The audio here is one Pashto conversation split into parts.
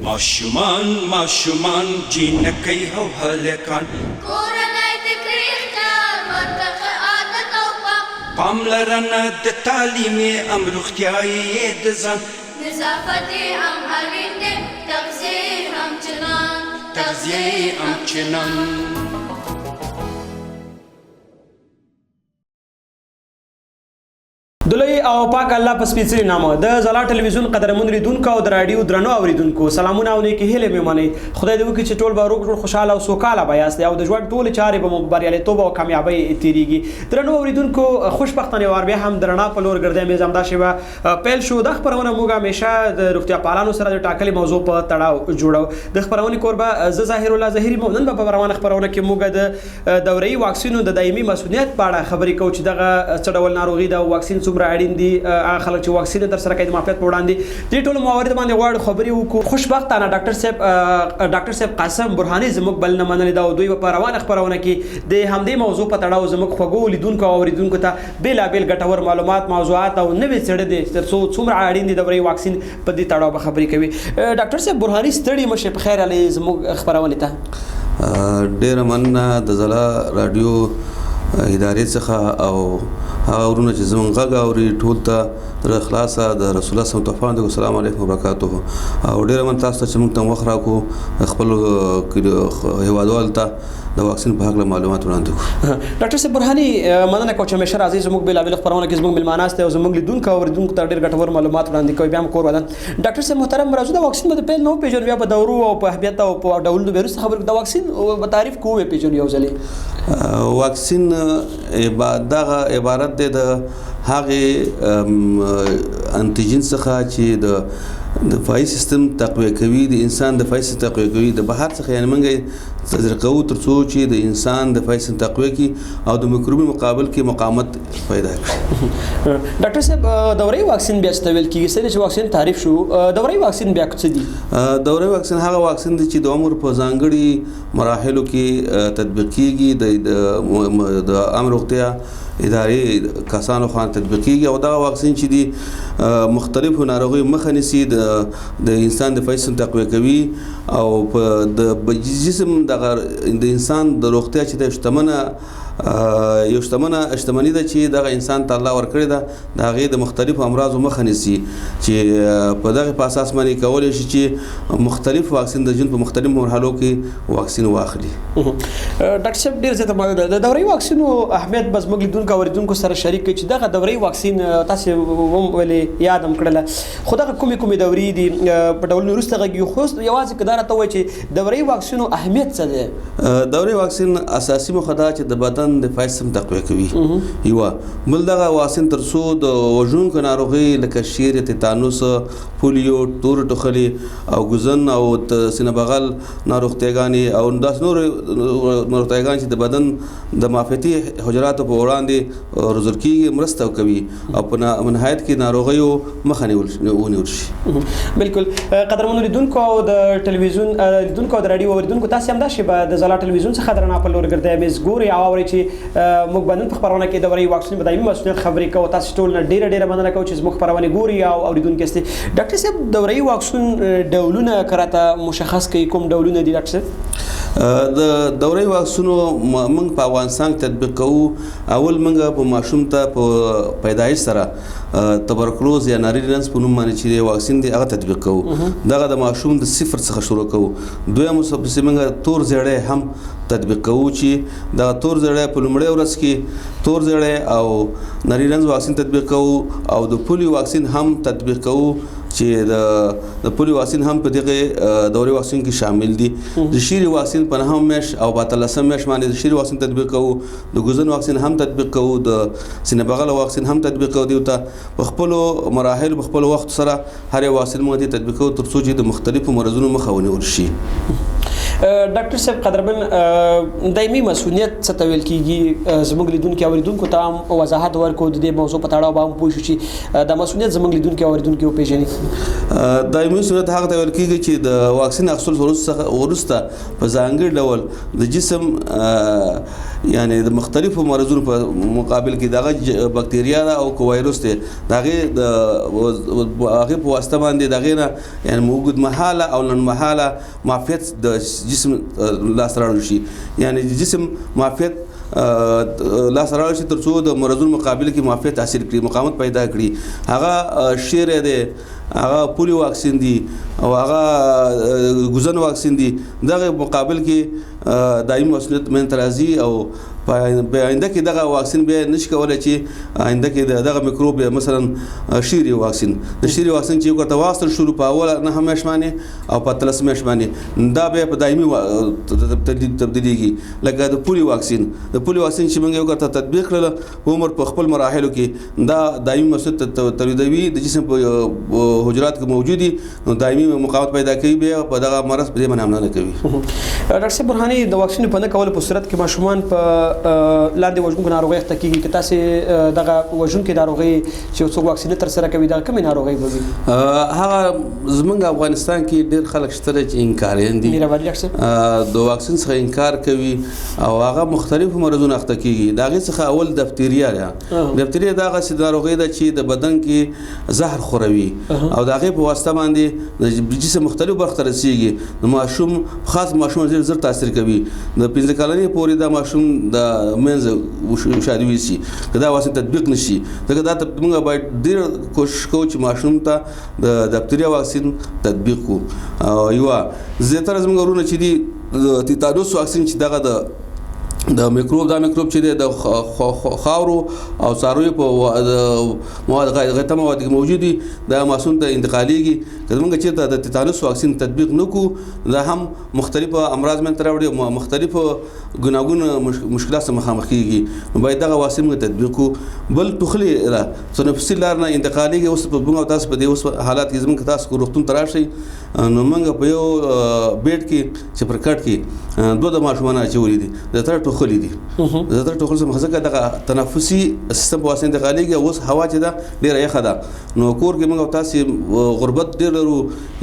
ماشومان جینکۍ او هلکان کورنۍ فکري خیال منطقه عادت او پاملرنه د تعلیم ام روغتیايي د ځان نظافت هم اړین دی تغذیه هم چنان دلوی او پاک الله په سپیڅلي نامه د زلا ټلویزیون قدرمن لیدونکو او د رادیو درنو اوریدونکو سلامونه او نیکی هیله مې منئ خدای دې وکړي چې ټول به روغ جوړ خوشاله او سوکاله به یاست او د ژوند ټولې چارې به مو بریالیتوب او کامیابۍ تیریږي درنو اوریدونکو خوشبختانه وار بیا هم د رڼا په لور ګرځي مې زمدا شوه پیل شو د خبرونه موږ همیشه د روغتیا پالانو سره د ټاکلي موضوع په تړاو جوړو د خبرونې کوربه ز ظاهر الله ظاهري نن په روانه خبرونه کې موږ د دوري واکسینو د دایمي مسؤلیت په اړه خبرې کوو چې دغه څه ډول ناروغي د واکسین څومره اړین دي خلک چې واکسین تر سره کوي د معافیت په وړاندې دې ټول موارد باندې غواړو خبرې وکړو خوشبختانه ډاکټر صاحب قاسم برهاني زموږ بل نه منلې دا دوی په روانه خبرونه کې د همدې موضوع په تړاو زموږ خوږو لیدونکو او اوریدونکو ته بیلابیل ګټور معلومات موضوعات او نوې څېړنې تر څو څومره اړین دي د دوري واکسین په دې تړاو به خبرې کوي ډاکټر صاحب برهاني ستړي مشه په خیر علي زموږ خبرونه ته ډېر مننه د زلا رادیو ادارې څخه او هغه ورونه چې زمونږ غږ اوري ټول ته تر خلاصه د رسول الله صلی الله علیه وسلم علیکم وبرکاته او ډېر من تاسو ته چې موږ ته وخت راکو خپل هیوادوالو ته د واکسین په هکله معلومات وړاندې کړو ډاکټر صاحب برهاني مننه کوم چې همیشه راځي زموږ بیلابیل خبرونه کې زموږ ملمانه است او زموږ لیدونکو او اوریدونکو ته ډېر ګټور معلومات وړاندې کوي بیا هم کور ودان ډاکټر صاحب محترم راځو د واکسین په پیل نو پیژنو بیا په دورو او په اهمیت او په ډولونو به وروسته خبرې د واکسین په تعریف کوو پیژنو یو ځلې واکسین دغه عبارت دی د هغې انټیجن څخه چې د دفاعي سیستم تقویه کوي د انسان دفاعي سیستم تقویه کوي د بهر څخه یعنې موږ تجربه کوو تر څو چې د انسان دفاعي سیستم تقویه کړي او د میکروبي مقابل کې مقاومت پیدا کړي ډاکټر صاحب دوري واکسین بیا څه ویل کیږي چې واکسین تعریف شو دوري واکسین بیا څه دي دوري واکسین هغه واکسین دی چې د عمر په ځانګړي مراحلو کې تطبیق کیږي د عام روغتیا ادارې کسانو خوا تطبیق کیږي او دا واکسین چې دی مختلفو ناروغیو مخه نیسي د انسان دفاعي سیستم تقویه کوي او د جسم د انسان د روغتیا چې د شتمني ده چې دغه انسان ته الله ورکړې ده د هغې د مختلفو امراضو مخه نیسي چې په دغه په اساس باندې کولی شي چې مختلف واکسین د ژوند په مختلفو مرحلو کې واکسین واخلي ډاکټر صاحب ډېر زیاته د دوري واکسینو اهمیت به زموږ لیدونکو او اوریدونکو سره شریک کړي چې دغه دوري واکسین تاسو ولې یاد هم کړله خو دغه کومې دوري دي په ډولونو وروسته غږیږي خو یوازې که دا راته ووایي چې دوري واکسینو اهمیت څه دی دوري واکسین اساسي موخه دا چې د بدن دفاعي سیستم تقویه کوي یوه بل دغه واکسین تر څو د وژونکو ناروغۍ لکه شیر تیتانوس پولیو تور ټوخلي او ګوزن او سینه بغل ناروغتیاګانې او داسې نور ناروغتیاګانې چې د بدن د معافیتي حجراتو په وړاندې روزل کېږي مرسته کوي او په نهایت کې ناروغیو مخه ونیول شي بالکل قدرمنو لیدونکو او د ټلویزیون لیدونکو او د رادیو اوریدونکو تاسو هم دا شیبه د زلا ټلویزیون څخه درنه په لور ګرځي مې ګوري او اوري چې موږ باندې په خبرونه کې د دوري واکسین په دایمي مسؤلیت خبرې کوو تاسو ټول نه ډیره مننه کوم چې موږ خبرونه ګوري او اوریدونکو کې ډاکټر صاحب دوري واکسین ډولونه کراته مشخص کوي کوم ډولونه دي ډاکټر صاحب د دوري واکسینو موږ په افغانستان تطبیق کوو اول موږ په ماشوم ته په پیدایش سره تبرکلوز یا ناری رنس په نوم باندې چې واکسین دی هغه تطبیق کوو دغه د ماشوم د صفر څخه شروع کوو دویم موږ تور زیړی هم تطبیق کوو چې دا تور زیړی په لومړۍ ورځ کې تور زیړی او ناری رنس واکسین تطبیق کوو او د پولیو واکسین هم تطبیق کوو چې د پولیو واکسین هم په دغه دوري واکسین کې شامل دي د شیری واکسین په 9 میاشت او په 13 میاشت باندې د شیری واکسین تطبیق کوو د ګوزن واکسین هم تطبیق کوو د سینه بغل واکسین هم تطبیق کوو دیوته په خپل مراحل په خپل وخت سره هر واکسین موږ تطبیق کوو تر څو چې د مختلفو مرزونو مخه ونیول شي ډاکټر صاحب قدرمن دایمي مسؤلیت څه ته ویل کیږي زموږ لیدونکو اوریدونکو ته وضاحت ورکړو د دې موضوع په تړاو باندې پوه شو چې د مسؤلیت زموږ لیدونکو اوریدونکو وپېژني. دایمي مسؤلیت هغه ته ویل کیږي چې د واکسین اخیستلو وروسته په ځانګړي ډول د جسم یعنی د مختلفو مرضونو په مقابل کې دغه بکتریا ده او وایروس دی دغه هغه په واسطه باندې دغه نه یعنی موجود محاله او لن محاله معافیت د جسم لاس راوړل شي یعنی جسم معافیت لاس راوړل شي ترڅو د مرضونو مقابل کې معافیت حاصل کړي مقاومت پیدا کړي هغه شیر دی هغه پولیو واکسین دی او هغه ګوزن واکسین دی دغه مقابل کې دایمي مسؤلیت من ترازی او آینده کې دغه واکسین به نشي کولای چې آینده کې دغه میکروب مثلا شيري واکسین د شيري واکسین چې ورته واستل شروع په اول نه همیش باندې او په 13 میش باندې دا به په دایمي تبدیلیږي لکه د پولیو واکسین چې موږ یو ورته تطبیق کړل عمر په خپل مراحلو کې دا دایمي مسؤلیت تولیدوي د جسم په حجرات کې موجودي نو دایمي مقاومت پیدا کوي به په دغه مرض په دې باندې حمله نه کوي. ډاکټر صاحب برهاني د واکسین په نه کولو په صورت کې ماشومان په لاندې وژونکو ناروغۍ اخته کیږي که تاسو دغه وژونکي ناروغۍ چې څوک واکسین تر سره کوي دا کومه ناروغۍ به وي؟ هغه زمونږ افغانستان کې ډېر خلک شته چې انکاریان دي د واکسین څخه انکار کوي او هغه مختلفو مرضونو اخته کیږي دا غي څخه اول دفتریا ده دفتریا دا غي ناروغۍ ده چې د بدن کې زهر خوروي او دا غي په واسطه باندې د جسم مختلف برخې رسیږي نو ماشوم خاص ماشوم زر تاثیر کوي د 15 کلنۍ پورې دا ماشوم د منځ شادي وشي دا واسه تطبیق نشي دا موږ باید ډیر کوشش کوو چې ماشوم ته د دفتریا واکسین تطبیق کو او یو زیاتره زموږ ورونه چې دي تیتانوس واکسین چې دغه د میکروب چې د خاورو او څارویو په مواد غیر مواد موجودي د ماسون ته انتقاليږي کله چې د تیتانوس واکسین تطبیق نکو دا هم مختلفه امراض من تراوړي مختلفه ګناګون مشکلات سره مخامخ کیږي نو باید دغه واکسین تطبیق بل تخلي را تنفسي لار نه انتقاليږي اوس په موږ تاسو په دې اوس حالات کې زموږ تاسو کو روغتون تراشي نو موږ په یو بیډ کې چې پر کټ کې دوه د ماشومان اچولې دي د تر ټوخلې دي د تر ټوخل سره مخزه دغه تنفسي سیستم په واسطه انتقاليږي اوس هوا چې دا ډیره یخه ده نو کور کې موږ تاسو غربت ډیر لرو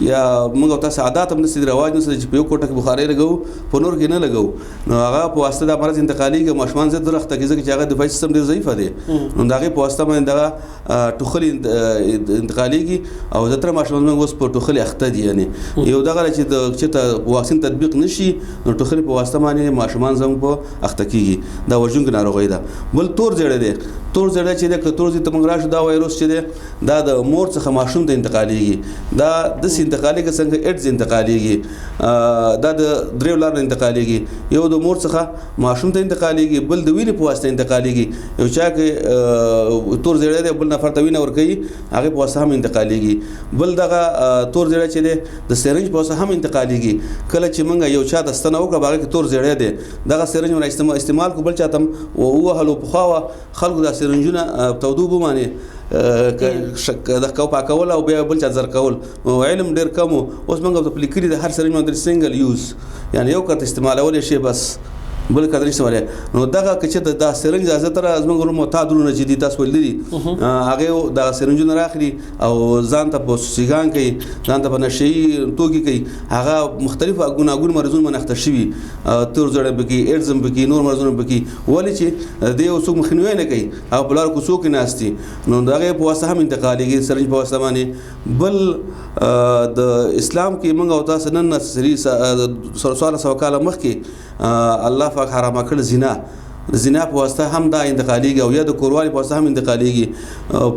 یا موږ تاسو عادت هم نسي رواج نسي چې په یو کوټه کې بخاري لګو په نور کې نه لګو نو هغه په واسطه د مرض انتقاليږي ماشومان زه درخته کې چې هغه دفاعي سیستم ډیر ضعیف دی نو دغه په واسطه باندې دغه ټوخل انتقاليږي او زتر ماشومان موږ اوس په ټوخل اخته دي یعنی یو دغه چې واکسین تطبیق نشي نو ټوخل په واسطه باندې ماشومان زموږ په اخته کیږي دا وژونکو ناروغي ده بل تور زړه دی تور زړه چې د کتور زی تمنګ راشه دا وایروس چې دا د مور څخه ماشوم ته انتقاليږي دا د انتقاليږي څنګه ایډز انتقاليږي دا د دریو لار انتقاليږي یو د مور څخه ماشوم ته انتقاليږي بل د وینې په واسطه انتقاليږي یو چا کې تور زړه دی بل نفر ته وینه ور کوي هغه په واسطه هم انتقاليږي بل دغه تور زړه چې د سرنج په واسطه هم انتقاليږي کله چې موږ یو چا د ستنه وکړه هغه کې تور زړه دی دغه سرنج ور استعمال کو بل چاته او هلو په خوا خلکو د سرنجونه تودوبه باندې د کو پاکول او بل چا زر کول علم ډیر کم اوس موږ په لیکلي د هر سرنج باندې سنگل یوز یعنی یو کارت استعمالول شي بس بل کډر استعمال نو دغه کچې د سرنج اجازه تر ازمن ګورو معتادونه چې دي تاسو ولري هغه د سرنجونه راخلي او ځان ته په سیګان کوي ځان ته په نشي توګي کوي هغه مختلف ګناګون مرزونه منخته شوی تور زړه بکی ایډزم بکی نور مرزونه بکی ولې چې د یو څوک مخنیوي نه کوي او بلار کو څوک نه استي نو دغه په واسطه هم انتقاليږي سرنج په واسطه باندې بل د اسلام کې موږ او تاسو نن سری سره کاله مخکې الله پاک حرام کړ زنا په واسطه هم دا انتقاليږي او یا د کوروالي په واسطه هم انتقاليږي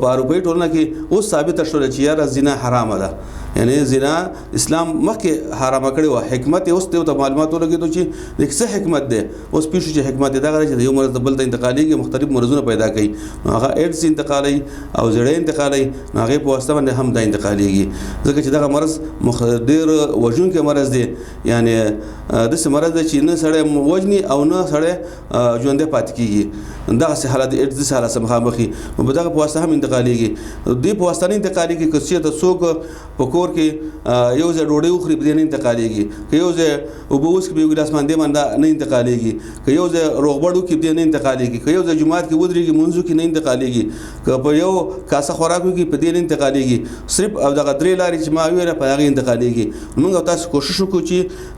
په اروپای ټولنه کې اوس ثابت شول چې یاره زنا حرام ده یعنی زنا اسلام مخکې حرام کړی و حکمت اوس ته معلومات ولګیدو چې د څه حکمت ده اوس پیښو چې حکمت ده دا چې یو مرض بل ته انتقاليږي مختلف مرزونه پیدا کوي هغه ایډز انتقالي او زړه انتقالي هغه په واسطه باندې هم دا انتقاليږي ځکه چې دا مرض ډیر وژونکی مرض دی یعنی د څه مرض دی چې نه سړی وجني او نه سړی ژوند پات کیږي دغه سه حالت ایډز سره سره مخامخي په دغه په واسطه هم انتقاليږي د په واسطه انتقاليږي چې ته څوک په کور کور کې یو ځای ډوډۍ وخوري په دې نه انتقالېږي، که یو ځای اوبه وڅښي په یو ګیلاس باندې باندې نه انتقالېږي، که یو ځای روغبړ وکړي په دې نه انتقالېږي، که یو ځای جومات کې ودرېږي منځو کې نه انتقالېږي، که په یو کاسه خوراک وکړي په دې نه انتقالېږي. صرف او دغه درې لارې چې ما ویله په هغې انتقالېږي. موږ تاسو کوشش وکړو چې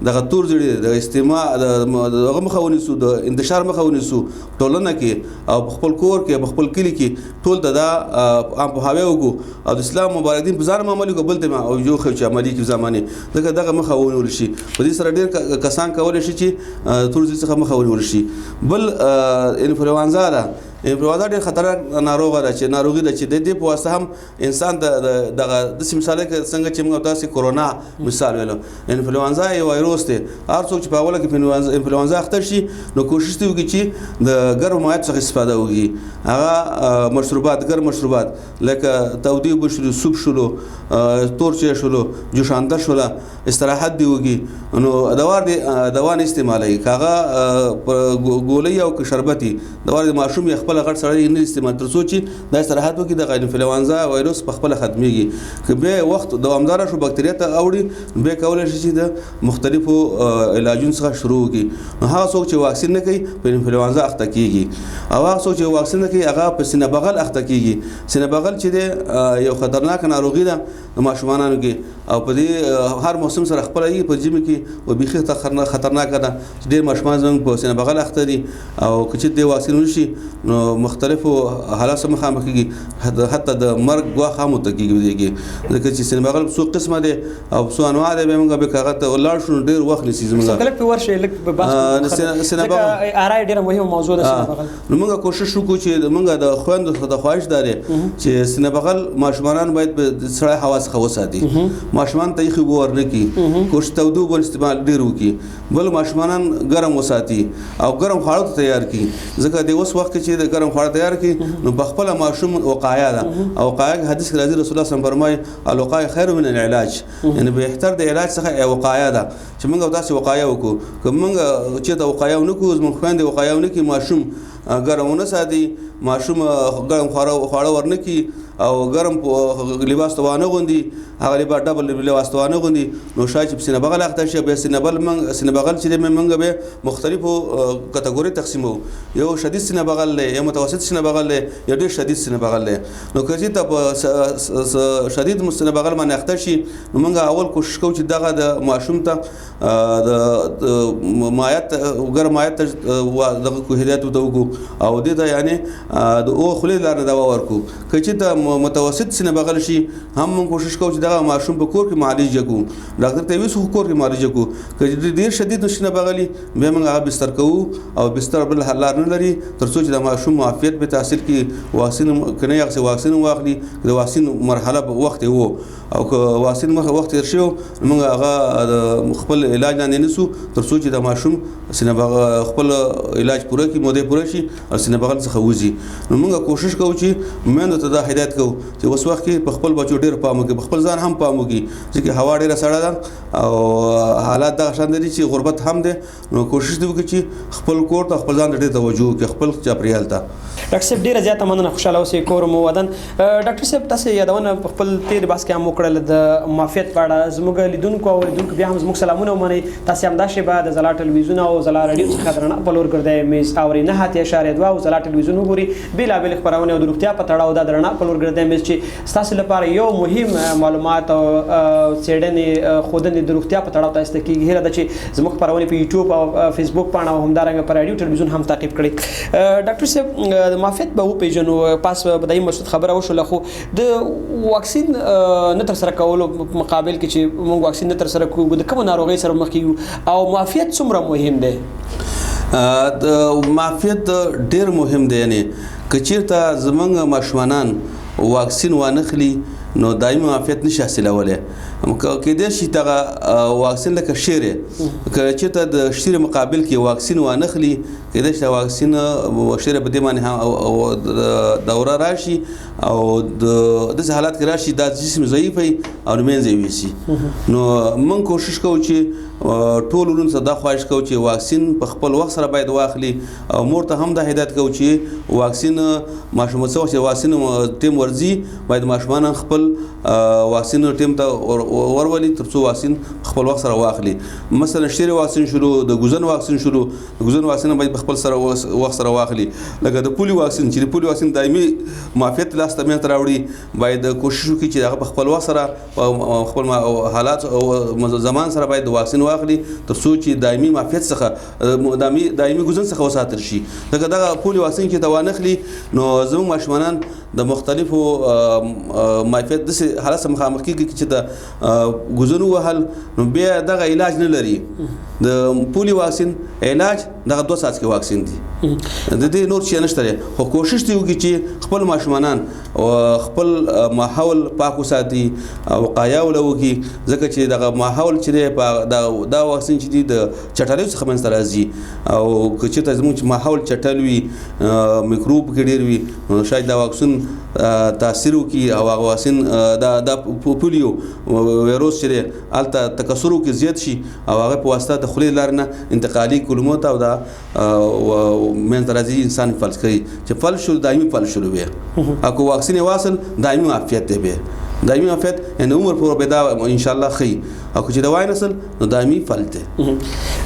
دغه تور زړي د استماع دغه مخه ونیسو، د انتشار مخه ونیسو ټولنه کې او په خپل کور کې په خپل کلي کې ټول ته دا عام پوهاوی وکړو او د اسلام مبارک دین په ځان عملي وکړو، بل ته او یو چې عملي کړي زمانې ځکه دغه مخه ونیول شي. په دې سره ډېر کسان کولی شي چې تور زړي څخه مخه ونیول شي. بل انفلوانزا ده. انفلوانزا ډېر خطرناک ناروغه ده چې ناروغي ده چې د دې په واسطه هم انسان دغه داسې مثال څنګه چې موږ تاسو کورونا مثال ویلو، انفلوانزا یو وایروس دی. هر څوک چې په اوله کې انفلوانزا اخته شي نو کوشش دی وکړي چې د ګرم مایع څخه استفاده وکړي. هغه مشروبات، ګرم مشروبات لکه تودې اوبه شولو، سوپ شولو، تور چای شولو، جوشانده شوله، استراحت دی وکړي. نو دوا نه استعمالوي، که هغه ګولۍ او که شربتي دوا د ماشوم یې خپل غټ سړی نه استعمال تر څو چې دا استراحت وکړي د انفلوانزا وایروس په خپل ختميږي. که به وخت دوامدار شو بکتریا ته اوړي به کولای شي چې د مختلفو علاجونو څخه شروع وکړي. نو هغه څوک چې واکسین نه کوي په انفلوانزا اخته کیږي، او هغه څوک چې واکسین نه کوي هغه په سینه بغل اخته کیږي. سینه بغل چې دی یو خطرناک ناروغي ده د ماشومانو کې او په دې هر موسم سره خپل یې په جمی کې او بيخي خطرناک ده. ډېر ماشومان زموږ په سینه بغل اخته دي او که چې د واکسین وشي نو مختلفو حالات سره مخامخ کیږي، حتی د مرګ ګواښ هم ورته کیږي. ځکه چې سینه بغل څو قسمه دي او څو انواع دي، به موږ به کاغذ ته ولاړ شو ډېر وخت نیسي. زموږ کله په ورشه لک په بحث سینه بغل ارای ډېر مهمه موضوع ده. سینه بغل نو موږ کوشش وکړو چې موږ د خويندو د خواهش داري چې سینه بغل ماشومان باید په سړی هوا څخه وساتي، ماشومان ته یې خو ورنه کی، کوشش تودو بل استعمال ډېر وکړي، بل ماشومان ګرم وساتي او ګرم خواړه تیار کړي. ځکه د اوس وخت کې چې د ګرم خواړه تیار کړي نو په خپل ماشوم وقایه ده، او وقایه حدیث کې راځي رسول الله صلی الله علیه وسلم فرمایي الوقایه خیر من العلاج، یعنی بهتر د علاج څخه وقایه ده. چې موږ تاسو وقایه وکړو، که موږ چې د وقایه ونه کوو موږ خويندې وقایه ونه کړي، ماشوم ګرمونه ساتي، ماشوم ګرم خواړه ورنه کی او ګرم لباس توانه غوندي، هغه لباس ډبل لباس توانه غوندي، نو شاید چې سینه بغل اخته شي. به سینه بغل چې موږ به مختلفو کټګوري تقسیمو، یو شدید سینه بغل له، یو متوسط سینه بغل له، یو ډېر شدید سینه بغل له. نو که چې ته شدید سینه بغل باندې اخته شي نو موږ اول کوشش کوو چې دغه د ماشوم ته د مایعات ګرم مایعات دغه کوهریات وکړو او دې ته یعنی د او خولې لار دوا ورکو. که چې ته متوسط سینه بغل شي هم موږ کوشش کوو چې دغه ماشوم په کور کې معالجه کوو، ډاکټر ته ویسو کور کې معالجه کوو. که ډېر شدید سینه بغلي به موږ هغه بستر کوو او بستر بل حل لار نه لري تر څو چې د ماشوم معافیت به تحصیل کړي. واکسین کنه یو واکسین واخلي، د واکسین مرحله په وخت وو او که واکسین مخه وخت تیر شو موږ هغه خپل علاج نه نیسو تر څو چې د ماشوم سینه بغل خپل علاج پوره کړي، موده پوره شي او سینه بغل څخه وځي. نو موږ کوشش کوو چې موږ ته دا هدایت کوو چې اوس وخت کې په خپل بچو ډېر پام وکړي، په خپل ځان هم پام وکړي، ځکه هوا ډېره سړه ده او حالات دا شان دي چې غربت هم ده. نو کوشش دی وکړي چې خپل کور ته خپل ځان ډېر توجه وکړي، خپل چاپریال ته. ډاکټر صاحب ډیره زیاته مننه، خوشاله اوسئ، کور مو ودان. ډاکټر صاحب تاسو یادونه په خپل تیر باس کې هم وکړل د معافیت په اړه. زموږ لیدونکو او لیدونکو بیا هم زموږ سلامونه ومنئ. تاسو هم دا شیبه د زلا ټلویزیون او زلا رادیو څخه درنه پلور ګرځئ میز اوري 9.2 او زلا ټلویزیون وګوري بیلابل خبرونه او د روغتیا په تړاو دا درنه پلور ګرځئ میز چې تاسو لپاره یو مهم معلومات او څېړنې خودنې د روغتیا په تړاو تاسو ته کیږي. هیله ده چې زموږ خبرونه په یوټیوب او فیسبوک باندې او همدارنګه په رادیو ټلویزیون هم تعقیب کړئ. ډاکټر صاحب د معافیت به وپیژنو، پاس بدایي مقصود خبره وشوله، خو د واکسین نه تر سره کولو مقابل کې چې موږ واکسین نه تر سره کوو د کومو ناروغۍ سره مخ کیږو او معافیت څومره مهم دی؟ د معافیت ډیر مهم دی. یعنی که چیرته زمونږ ماشومان واکسین وانخلي نو دایمي معافیت نشي حاصلولی. کېدای شي دغه واکسین لکه شیرې، که چېرته د شیرې مقابل کې واکسین وانخلي کېدای شي د واکسین شیرې په دې باندې دوره راشي او د داسې حالات کې راشي دا جسم ضعیف وي او له منځه یوسي. نو موږ کوشش کوو چې ټول ورونو ته دا خواهش کوو چې واکسین په خپل وخت سره باید واخلي او مور ته هم دا هدایت کوو چې واکسین ماشوم څو چې واکسین ټیم ورځي باید ماشومان خپل واکسین ټیم ته ورولي ترڅو واکسین خپل وخت سره واخلي مثلا شری واکسین شروع د ګوزن واکسین شروع د ګوزن واکسین باید خپل سره وخت سره واخلي لکه د پولیو واکسین چې د پولیو واکسین دایمي معافیت لاس ته منځ راوړي باید کوشش وکړي چې هغه خپل وخت سره خپل حالات او زمان سره باید واکسین واخلي ترڅو چې دایمي معافیت څخه دایمي ګوزن څخه وساتل شي لکه دا پولیو واکسین چې توانخلي نو زموږ ماشومان د مختلفو معافیت د حالت سره مخامخ کیږي چې د ګوزنو وهل نو بیا دغه علاج نه لري د پولیو واکسین علاج دغه 2 ساعت کې واکسین دي د دې نور څه نشته خو کوشش دی وکړي چې خپل ماشومان او خپل ماحول پاک وساتي او وقایه ولوي ځکه چې دغه ماحول چې دا واکسین چې دی د چټلیو څخه منځ راځي او که چې زموږ ماحول چټل وي میکروب کې ډیر وي شاید دا واکسین تاثیر وکړي او هغه واکسین د پولیو وایروس چې الته تکثر کې زیات شي او هغه په واسطه د خولې لار نه انتقالي کلمو ته او دا منځ راځي انسان فلج کوي چې فلج شو دایمي فلج شروع وي اكو واکسین واصل دایمي عافیت دی به دایمي عافیت ان عمر پر بدا ان شاء الله خي اكو چې دوای نسل نو دایمي فلج دی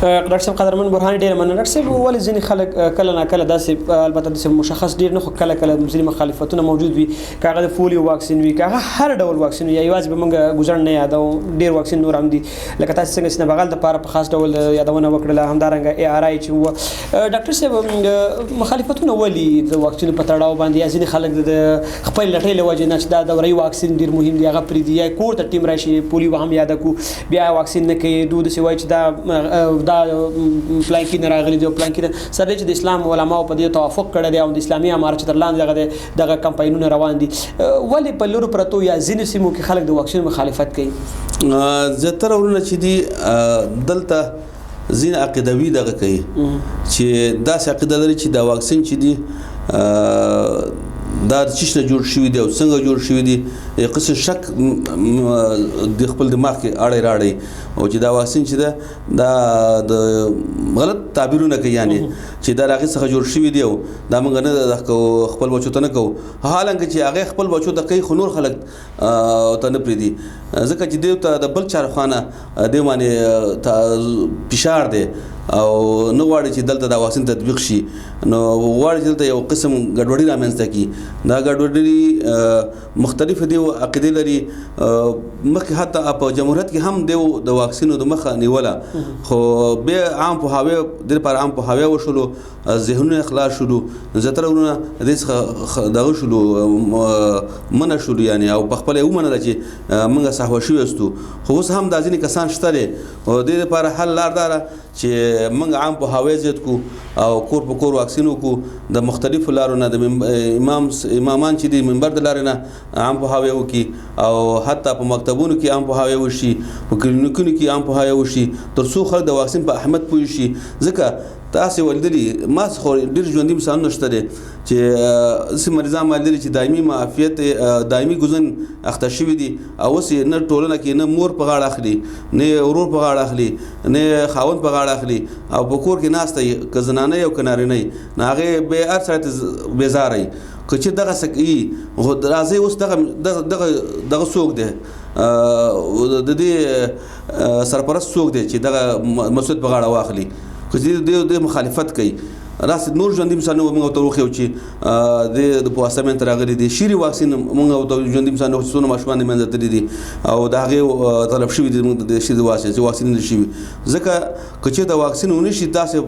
ډاکټر صاحب قدرمن برهان ډیر مننه ډاکټر صاحب ولې ځینې خلک کله نه کله داسې البته د مشخص ډیر نه خو کله ځینې مخالفتونه موجود وي کاغه د پولیو واکسین وي کاغه هر ډول واکسین وي یوازې به موږ ګزړ نه یادو ډیر واکسین نور هم دي لکه تاسو څنګه چې بغل د لپاره په خاص ډول یادونه وکړه همدارنګه اي ار اي چې و ډاکټر صاحب مخالفتونه ولې د واکسین په تړاو باندې ځینې خلک د خپل لټۍ له وجې نه چې دا دوري واکسین ډیر مهم دی هغه پرې دی کور ته ټیم راشي پولیو هم یاد کو بیا واکسین نه کوي دوی د سوي چې دا پلان کې نه راغلي دی پلان کې سره چې د اسلام علماو په دې توافق کړی دی او د اسلامي امارت تر لاندې دغه کمپاینونه روان دي ولې په لور پرتو یا ځینې سیمو کې خلک د واکسین مخالفت کوي زتر ورونه چې دی دلته زین عقیدوي دغه کوي چې دا عقیده لري چې دا واکسین چې دی دا چې نه جوړ شوی دی او څنګه جوړ شوی دی قصه شک د خپل دماغ کې اړه راړي او چې دا واکسین چې دا د غلط تعبیرونه کوي یعنی چې دا راغی څخه جوړ شوی دی او دا موږ نه خپل بچو ته نه کوو حالانکه چې هغه خپل بچو ته کوي خو نور خلک ته نه پریدي ځکه چې دیو ته د بل چارخانه دی باندې فشار دی او نو غواړي چې دلته دا واکسین تطبیق شي نو غواړي چې دلته یو قسم ګډوډي رامنځته کی دا ګډوډي مختلف دی او عقیده لري مخکې حتی په جمهوریت کې هم دیو د واکسینو د مخه نیوله خو به عام په هاوی د پر عام په هاوی وشلو ذهنونه اخلاص شلو زترونه د څه دغه شلو منه شلو یعنی او په خپل یو منه چې موږ صحوه شو یستو خو اوس هم د ځینې کسان شته او د لپاره حل لار دار چې موږ عام په هاوی زیات کو او کور په کور واکسینو کو د مختلفو لارو نه د امامان چې د منبر د لارې نه عام په هاوی وکي او حتی په مکتبونو کې عام په هاوی وشي په کلینیکونو کې عام په هاوی وشي تر څو خلک د واکسین په اهمیت پوه شي ځکه تاسو ولدلی ما خو ډیر ژوندۍ مثالونه شته چې سم مریضان مالدلی چې دایمي معافیت دایمي ګزن اخته شوی دي او اوس نه ټولنه کې نه مور په غاړه اخلي نه ورور په غاړه اخلي نه خاوند په غاړه اخلي او په کور کې ناشته ک زنانه یو کناري نه هغه به ارڅه بیزارای کچې دغه سکی غو راځي اوس دغه څوک دی د دې سرپرست څوک دی چې دغه مسعود په غاړه واخلي کله د مخالفت کوي راس نور ژوندۍ مثالونه موږ ته وخیو چې د پواسمن ترغلي دي شيري واکسین موږ ته ژوندۍ مثالونه څونه ماشومان منځ ته دي او دا هغه طلب شوی دي موږ د شيري واکسین نشي ځکه کچې دا واکسین ونشي تاسو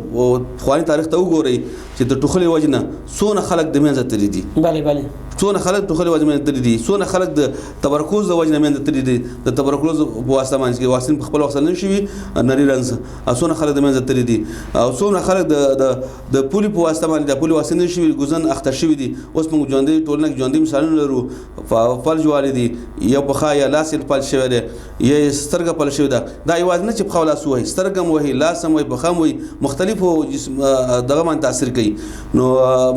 خواني تاریخ ته وګورئ چې د ټوخلي وجنه څونه خلک د منځ ته دي bale څونه خلک ټوخلي وجنه تل دي څونه خلک د تبرکوز د وجنه منځ ته دي د تبرکوز په واسطه باندې واکسین په خپل وخت نه شي نری رنس څونه خلک د منځ ته دي او څونه خلک د پولی په واسطه باندې د پولی واسطه نشي ګزن اخته شوی دي اوس موږ ژوندۍ ټولنه کې ژوندۍ مثالونه لرو فلج والدي یا په خایا لاس فلج شوی دی یا سترګه فلج شوی ده دا یوازې نه چې په خلاص وای سترګه مو لاس مو په خام وای مختلفو دغه باندې تاثیر کوي نو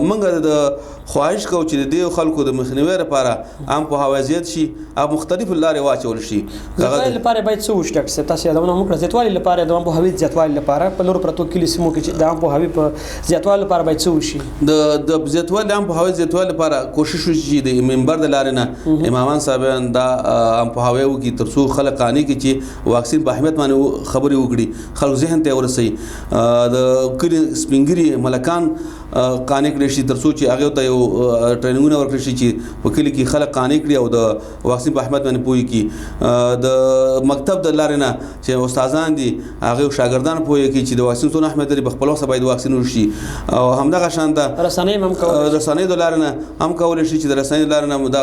موږ د خواهش کوو چې د خلکو د مخنیوي لپاره عام په حوازیت شي او مختلف لارې واچول شي هغه لپاره باید څه وشي ډاکټر تاسو یادونه موږ زیاتوالي لپاره د عام په حوازیت زیاتوالي لپاره په لور پرتو کلی سیمو کې د عام په حوی په زیاتوالي لپاره باید څه وشي؟ د زیاتوالي هم په هوایي زیاتوالي لپاره کوشش وشي چې د منبر د لارې نه امامان صاحبان دا هم په هوایي وکړي تر څو خلک قانع کړي چې واکسین په اهمیت باندې خبرې وکړي، خلکو ذهن ته ورسوي، د کلي سپین ږیري ملکان قانع کړي شي تر څو چې هغه ته یو ټریننګونه ورکړي شي چې په کلي کې خلک قانع کړي او د واکسین په اهمیت باندې پوه کړي. د مکتب د لارې نه چې استادان دي هغه شاګردان پوه کړي چې د واکسین څونه اهمیت لري، په خپل وخت باید واکسین وشي. او همدغه شان د رسنۍ هم کولای رسنۍ د لارې نه هم کولای شي چې د رسنۍ د لارې نه د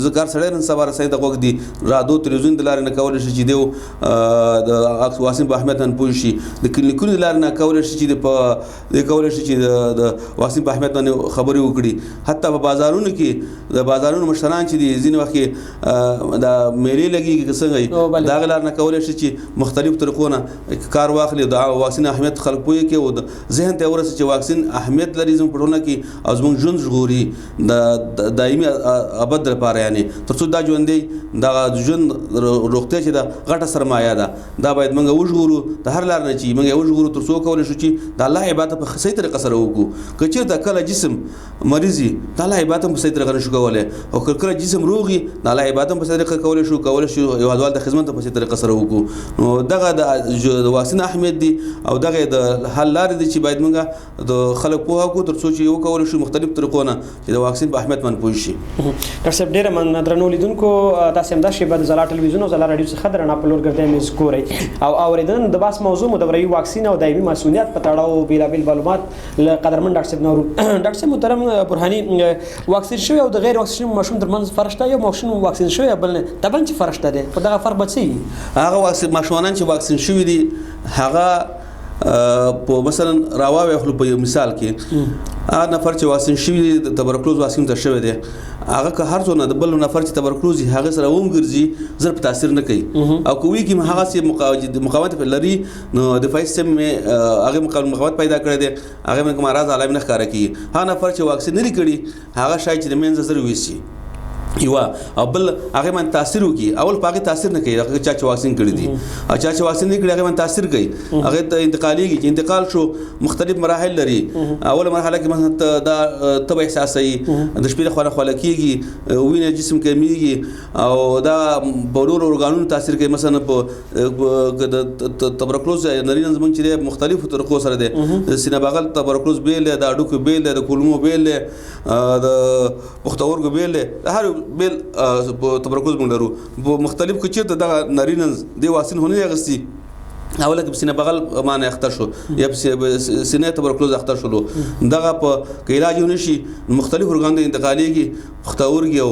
ذکر سره نن سبا رسنۍ د غوږ دي رادیو تلویزیون د لارې نه کولای شي چې د واکسین په اهمیت باندې پوه شي، د کلینیکونو د لارې نه کولای شي چې کولای شي چې د واکسین په اهمیت باندې خبرې وکړي. حتی په بازارونو کې د بازارونو مشتران چې دي ځینې وخت کې د میلې لګي څنګه دا غلار نه کولای شي چې مختلف طریقو نه کار واخلي د واکسین اهمیت خلک پوي کې او ذهن ته ورسي چې واکسین اهمیت لري زموږ په ټولنه کې او زموږ ژوند ژغوري د دایمي ابد لپاره، یعنی تر څو دا ژوندې د ژوند روغتیا چې د غټه سرمایه ده دا باید موږ وژغورو د هر لار نه چې موږ وژغورو تر څو کولی شو چې د الله عبادت په صحیح طریقه سره وکړو. که چېرته کله جسم مریض وي د الله عبادت په صحیح طریقه نشو کولی، او کله جسم روغ وي د الله عبادت په صحیح طریقه کولی شو هیوادوال د خدمت په صحیح طریقه سره وکړو. نو دغه د واکسین اهمیت دی او دغه د حل لارې دي چې باید موږ د خلک پوهه کړو تر څو چې وکولی شو مختلف طریقو نه چې د واکسین په اهمیت باندې پوه شي. ډاکټر صاحب ډېره مننه. درنو لیدونکو تاسې همدا شیبه د ځلا ټلویزیون او ځلا راډیو څخه درنه په لور ګرځئ مې ګورئ او اورېدنه د بحث موضوع مدوري واکسین او دایمي مسؤلیت په تړاو بېلابېل معلومات له قدرمن ډاکټر صاحب نورو. ډاکټر صاحب محترم برهاني، واکسین شوی او د غیر واکسین شوي ماشوم ترمنځ فرق شته؟ یو ماشوم واکسین شوی بل نه، طبعا چې فرق شته دی، خو دغه فرق به څه وي؟ هغه واکسین ماشومان چې واکسین شوي دي هغه په مثلا راواوي خپل په مثال کې هغه نفر چې واکسین شوی دی د تبرکلوز واکسین ته شوی دی هغه که هر څونه د بل نفر چې تبرکلوز هغه سره ومګرځي زر په تاثیر نه کوي، او کوي کې هغه سي مقاومت لري نو دفاعي سیستم هغه مقاومت پیدا کړی دی، هغه موږ مرز علامه نه ښکاره کوي. هغه نفر چې واکسین نه کړي هغه شاید چې د منځ زر ویسي یو او بل هغه من تاثیر وکي، اول پاګه تاثیر نه کوي، هغه چې واکسین کړی دي او چې واکسین نه کړی هغه من تاثیر کوي، هغه ته انتقاليږي چې انتقال شو مختلف مراحل لري. اول مرحله کې مثلا دا تبع احساسي د شپې خواله خواله کیږي، وینه جسم کمیږي او دا بورور اورګانونو تاثیر کوي. مثلا په تبرکلوز نارینه زمونږ چې مختلفو طریقو سره دي، د سینه بغل تبرکلوز بیل د اډوکو بیل د کولمو بیل د پختورګو بیل هر بیل تبرکلوز مونږ لرو په مختلف کچې ته د نارینه دی واکسین هونه غسي اوله کې سینه بغل معنی اختر شو یا سینه تبرکلوز اختر شو دغه په علاج ونشي مختلف ارګان د انتقاليږي پختورګي او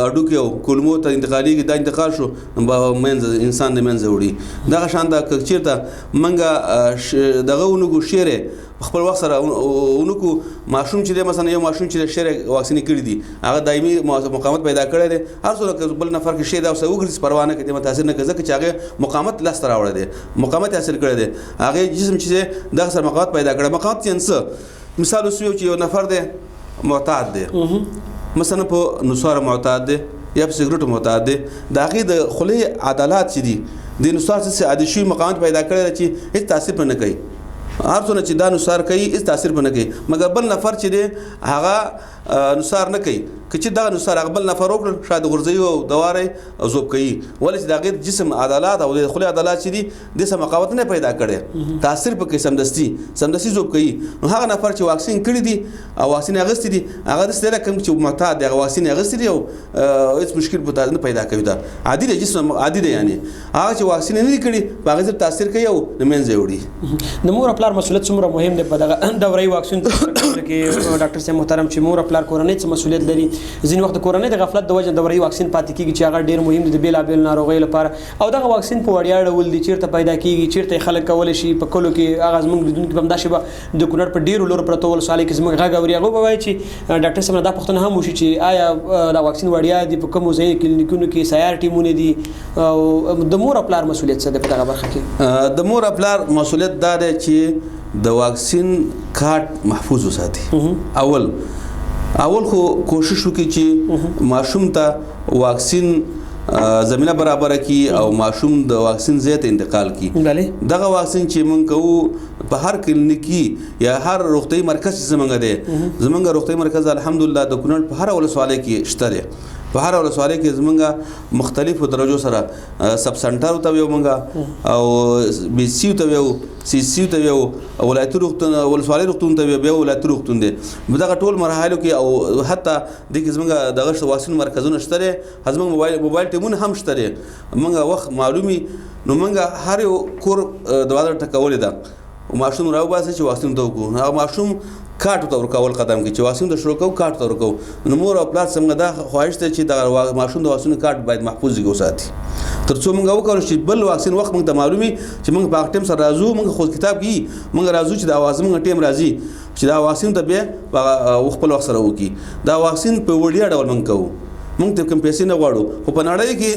اډوکي او کولمو ته انتقاليږي دا انتقال شو منځ انسان د منځ وړي دغه شان د کچېرته منګه دغه ونګو شیره خپل وخت سره اونکو ماشوم چې مثلا یو ماشوم چې شری واکسین کړی دی هغه دایمي مقاومت پیدا کړی دی، هر څو بل نفر کې شی دا اوسه وګرځي پروا نه کوي متاثر نه کوي چې هغه مقاومت لاس تر راوړی دی، مقاومت حاصل کړی دی، هغه جسم چې دغه سره مقاومت پیدا کړی. مقاومت څه مثال اوسو چې یو نفر دی معتاد دی، مثلا په نصار معتاد دی یا په سیګریټ معتاد دی، د هغې د خولې عضلات چې دي د نصار څخه عادي شوي مقاومت پیدا کړی چې هیڅ تاثیر نه کوي، هر څونه چې دا نصار کوي هیڅ تاثیر نه کوي، مګر بل نفر چې دی هغه نصار نه کوي که چې دا نصار هغه بل نفر وکړ شاید غورځوي او دواري او ذوب کوي، ولې چې د هغې جسم عضلات او د خولې عضلات چې دي د څه مقاومت نه پیدا کړی، تاثیر پکې سمدستي ذوب کوي. نو هغه نفر چې واکسین کړی دي او واکسین اخیستی دي هغه داسې دی کوم چې معتاد دی هغه واکسین اخیستی دی او هیڅ مشکل په نه پیدا کوي، دا عادي دی، جسم عادي دی، یعنی هغه چې واکسین نه کړي په هغه تاثیر کوي او د منځ وړي. د مور خپل مسؤلیت څومره مهم دی په دغه دوري واکسین کې ډاکټر صاحب محترم چې مور خپل کورنۍ څه مسؤلیت لري؟ ځینې وخت کورنۍ د غفلت د وجه دوري واکسین پاتې کیږي چې هغه ډیر مهم دی د بیلابیل ناروغیو لپاره، او دغه واکسین په وړیا ډول دی چیرته پیدا کیږي، چیرته خلک کولی شي په کلو کې هغه زموږ لیدونکي په همدا شیبه د کونړ په ډیرو لورو پرته ولسوالۍ کې زموږ غږ اوري، هغه به وایي چې ډاکټر صاحب دا پوښتنه هم وشي چې آیا دا واکسین وړیا دی په کومو ځایونو کلینیکونو کې سیار ټیمونه دي او د مور او پلار مسؤلیت څه دی په دغه برخه کې؟ د مور او پلار مسؤلیت دا دی چې د واکسین کارت محفوظ وساتي. اول خو کوشش وکړي چې ماشوم ته واکسین زمینه برابر کی او ماشوم د واکسین ځای ته انتقال کی دغه واکسین چې مونږ کوو په هر کلینیکي یا هر روغتیايي مرکز زمونږ دی زمونږ روغتیايي مرکز الحمدلله د کونړ په هر ولسوالۍ کې شته دی په هر ولسوالۍ کې زمونږ مختلفو درجو سره سب سنټر ته ویو مونږ او بي سي ته ویو سی سی ته ویو ولایتي روغتون ولسوالۍ روغتون ته ویو ولایتي روغتون دی دغه ټول مرحلو کې او حتی د کې زمونږ دغه واکسین مرکزونه شته دي زمونږ موبایل ټیمونه هم شته دي مونږ وخت معلومي نو مونږ هر یو کور دروازه ټکولې ده ماشوم راوباسي چې واکسین ته وکړو هغه ماشوم کارت ته ورکول قدم کې چې واکسین د شروع کوو کارت ته ورکوو نو مور او پلار څنګه دا خواهش ته چې د ماشوم د واکسین کارت باید محفوظ وساتي تر څو موږ وکړو چې بل واکسین وخت موږ ته معلومي چې موږ په ټیم سره راځو موږ خو کتاب کې موږ راځو چې دا واکسین موږ ټیم راځي چې دا واکسین ته به خپل وخت سره وکړي دا واکسین په وړیا ډول موږ کوو موږ ته کوم پیسې نه غواړو خو په نړۍ کې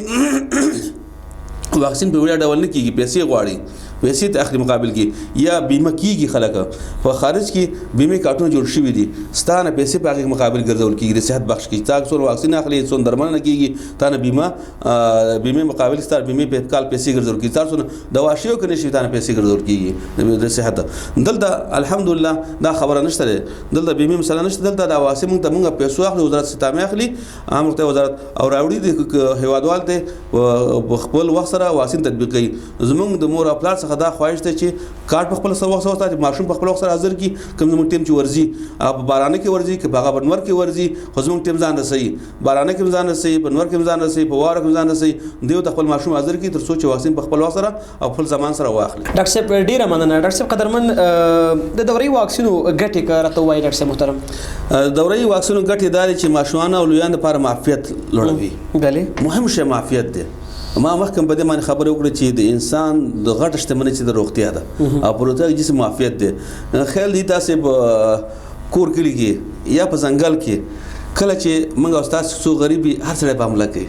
واکسین په وړیا ډول نه کیږي پیسې غواړي پیسې ته اخلي مقابل کې یا بیمه کیږي خلک په خارج کې بیمه کارتونه جوړ شوي دي ستانه پیسې په هغه مقابل ګرځول کیږي د صحت بخش کې تاسو څو واکسین اخلي څو درملنه کیږي تانه بیمه مقابل ستار بیمه په کال پیسې ګرځول کیږي تاسو دوا شیو کني شي تانه پیسې ګرځول کیږي د صحت دلته الحمدلله دا خبره نشته دلته بیمه مثلا نشته دلته دا واسه موږ پیسو اخلي وزارت ستامه اخلي امرته وزارت او راوړي د هیوادوال ته خپل وخت سره واکسین تطبیق کوي زموږ د مور خپل دا خواهش ته چې کارت په خپل سره وخت سره ماشوم په خپل وخت سره حاضر کی کوم زموږ ټیم چې ورزي په بارانه کې ورزي کې باغ بنور کې ورزي خو زموږ ټیم ځان رسي بارانه کې ځان رسي بنور کې ځان رسي په واره کې ځان رسي دیو د خپل ماشوم حاضر کی تر څو چې واکسین په خپل وخت سره او خپل زمان سره واخلي ډاکټر صاحب ډیره مننه ډاکټر صاحب قدرمن د دوري واکسینو ګټې کارته وایي ډاکټر صاحب محترم دوري واکسینو ګټې داري چې ماشومان او لویان لپاره معافیت لوړوي بله مهم شی معافیت دی ما مخکې په دې باندې خبرې وکړې چې د انسان د غټ شتمنۍ چې د روغتیا ده او پروتیا جسم معافیت دی خیال دی تاسو په کور کې یا په ځنګل کې کله چې موږ او تاسو څو غریبي هر څه په حمله کوي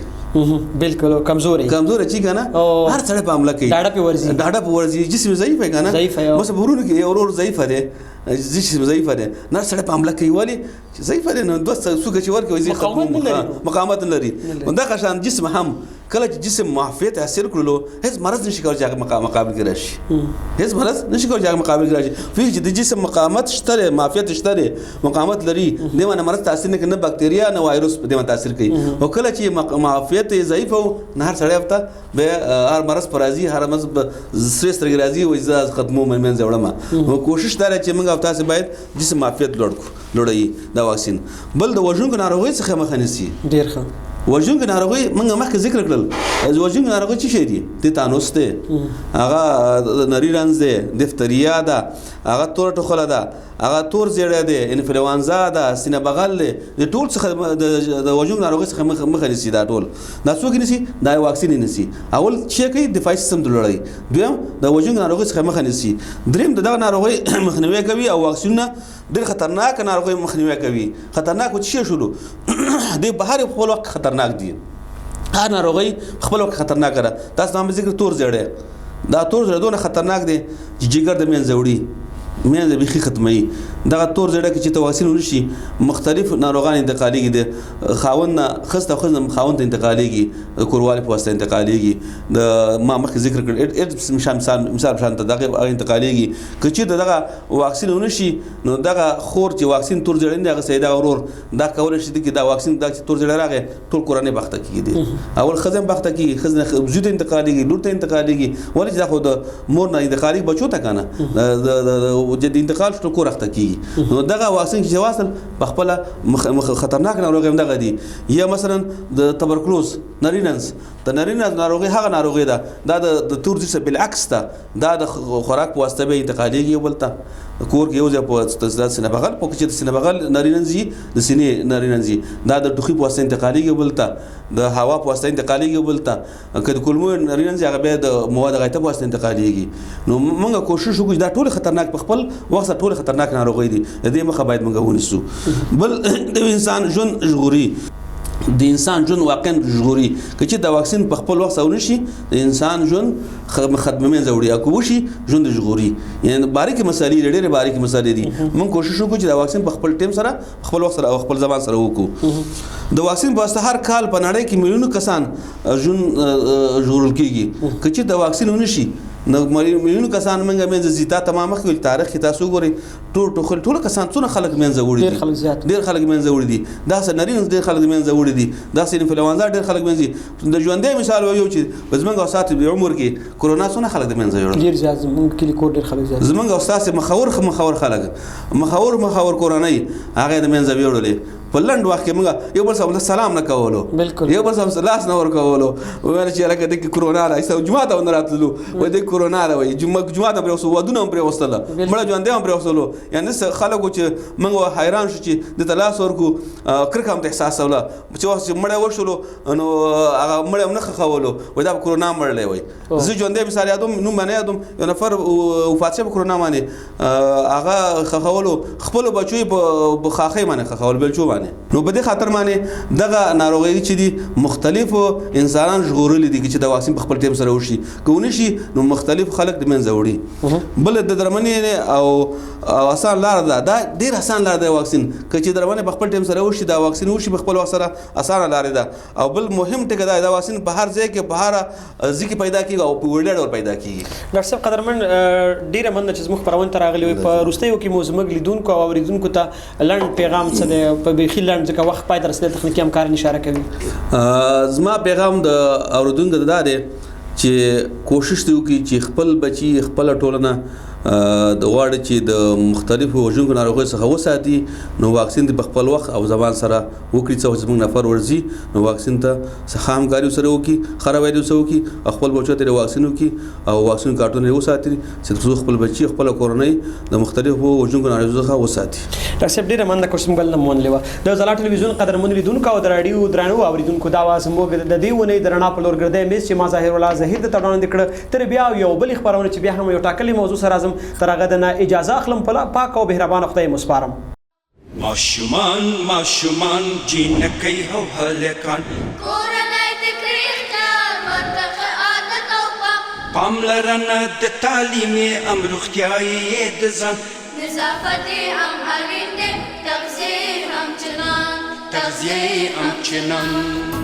بالکل کمزوري چې کنه هر څه په حمله کوي ډاډه په ورزي جسم ضعیف دی کنه مثلا ورونه کې اورور ضعیف دی جسم ضعیف دی نه سره په حمله کوي ولی ضعیف دی نو دوست سوګه چې ورکوي زی ختم مقاومت لري دا قشان جسم هم کله چې جسم معافیت حاصل کړلو هیڅ مرض نشي کولای چې مقابل کې راشي هیڅ مرض نشي کولای چې مقابل کې راشي فکر چې د جسم مقاومت شته معافیت شته مقاومت لري دغه مرض تاثیر نه کوي نه بکتریا نه وایروس په دې تاثیر کوي او کله چې معافیت ضعیف او نه هر سړی وته به هر مرض پر راځي هر مرض سټریس تر راځي او ځاز ختمو من زړه ما کوشش دار چې موږ تاسو باید جسم معافیت لوړی دا واکسین بل د وژونکو ناروغیو څخه مخه نیسي ډیر ښه وژونکو ناروغي موږ مخکې ذکر کړل وژونکو ناروغي څه شي دي تیتانوس دی هغه نری رنځ دی دفتریا ده هغه تور ټوخله ده هغه تور زیړه دی انفلوانزا ده سینه بغل دی د ټول څخه د وژونکو ناروغي څخه مخه نیسي دا ټول دا څوک نیسي دا واکسین نیسي اول چې کوي دفاعي سیستم لوړوي دویم د وژونکو ناروغي څخه مخه نیسي دریم دغه ناروغي مخنیوي کوي او واکسینونه ډېر خطرناک ناروغي مخنیوي کوي خطرناک څه شروع د بهر په وخت خطرناک دي هر ناروغي خپل وخت خطرناک ده تاسو هم ذکر تور زړه دا تور زړه دونه خطرناک دي چې جګر د منځوړي مینه به ختمي دغه تور زړه کې چې تواسین ونشي مختلف ناروغان انتقاليږي د خاوند خسته خزم خاوند انتقاليږي کوروالي په واسطه انتقاليږي د ما مخکې ذکر کړ مثال شان ته دغه انتقاليږي کچې دغه واکسین ونشي نو دغه خور چې واکسین تور زړه نه غسې دا ورور دا کول شي چې دا واکسین د تور زړه راغی ټول کورانه بخته کیږي اول خزم بخته کیږي خزنه زود انتقاليږي لور ته انتقاليږي ولې دا خو د مور نه انتقالي بچو ته کنه د انتقال شته کور اخته کیږي نو دغه واکسین چې واصل په خپل خطرناک ناروغي هم دغه دي یا مثلا د تبرکلوز نریننس د نریننس ناروغي هغه ناروغي ده د تور ځل بالعکس ده دا د خوراک په واسطه به انتقاليږي ولته کور کې یو ځای په سینه بغل په کې د سینه بغل نریننزي د سینې نریننزي دا د ټوخي په واسطه انتقاليږي ولته د هوا په واسطه انتقاليږي ولته کله کولمو نریننزي هغه به د مواد غایطه په واسطه انتقاليږي نو موږ کوشش وکړو دا ټول خطرناک په خپل وخت ټول خطرناک ناروغي دي د دې مخه باید موږ ونیسو بل د انسان ژوند ژغوري د انسان ژوند واقعا ژغوري که چې د واکسین په خپل وخت ونه شي د انسان ژوند ختمه زوړي او کو شي ژوند ژغوري یعنی باریکي مسالې ډېرې باریکي مسالې دي موږ کوشش وکړو چې د واکسین په خپل ټیم سره خپل وخت سره او خپل زبان سره وکړو د واکسین په واسطه هر کال په نړۍ کې میلیونونه کسان ژوند ژغورل کیږي که چې د واکسین ونه شي نو میلیونونه کسان منګه منځ زیتا تمامه خپل تاریخ کې تاسو ګورئ ټول کسان څونه خلک منځ وړي دي ډېر خلک منځ وړي دي دا سنرین ډېر خلک منځ وړي دي دا سین انفلونزا ډېر خلک منځ د ژوندې مثال وایو چې پزمنګ او سات په عمر کې کورونا څونه خلک د منځ وړي ډېر زیات زمونږ کلی کور ډېر خلک زیات زمنګ او سات مخاور خلک مخاور کورونا هغه د منځ وړلې په لند وخت کې موږ یو بل سره سلام نه کولو یو بل سره لاس نه ور کولو ویل چې لکه د کورونا راځي جمعه ته نه راتلو و د کورونا راوي جمعه ته پرې وسو ودونه پرې وستله مړه ژوند هم پرې وستلو یعنی خلکو چې موږ حیران شو چې د تلاس ورکو کرکه هم احساس ولا چې مړه وشلو نو هغه مړه نه خولو و دا کورونا مړلې وای زه ژوندې مثال یادوم نو باندې یادوم یو نفر وفات شو کورونا باندې هغه خولو خپل بچوي په خاخې باندې خول بلچو باندې نو په دې خاطر باندې دغه ناروغي چې دي مختلفو انسانان ژغورل دي چې د واکسین په خپل ټیم سره وشي کوونه شي نو مختلف خلک د منځ وړي بل د درمنې او آسان لار ده دا ډیر آسان لار ده واکسین چې درمنې په خپل ټیم سره وشي دا واکسین وشي په خپل وخت سره آسان لار ده او بل مهم ټکی دا واکسین په هر ځای کې په هر ځای کې پیدا کیږي او په وړ ډول پیدا کیږي ډاکټر صاحب قدرمن ډیره مننه چې زموږ پرون ته راغلی په روستیو کې مو زموږ لیدونکو او اوریدونکو ته لنډ پیغام څه دی په بخیل ځکه وخت پای تر رسیدل تخنیکی همکاران اشاره کوي زما پیغام د اوریدونکو ته دا دی چې کوشش دی وکړي چې خپل بچي خپل ټولنه د غواړي چې د مختلفو وژونکو ناروغیو څخه وساتي نو واکسین د خپل وخت او زبان سره وکړي چې موږ نفر ورزي نو واکسین ته څخه همکاري سره وکړي خرابې سره وکړي خپل بچو ته واکسین وکړي او واکسین کارتون یې وساتي چې خپل بچي خپل کورنۍ د مختلفو وژونکو ناروغیو څخه وساتي ډاکټر صاحب ډیره مننه کوم بل نه مونږ لیوه د زلا ټلویزیون قدرمن لیدونکو او د رادیو درانو اوریدونکو دا واز موږ د دې ونې درنا په لور ګرځي مې چې ما ظاهر الله زهیر د تړون دکړه تر بیا یو بل خبرونه چې بیا هم یو ټاکلي موضوع سره اعظم تر هغه د اجازه اخلم په پاک او مهربان خدای مسپارم ماشومان جنکی او هلکان کورنۍ د کریختار منطقه عادت او پاملرنه د تعلیم ام روغتیايي د ځان نظافت هم اړین دی تغذیه هم چنان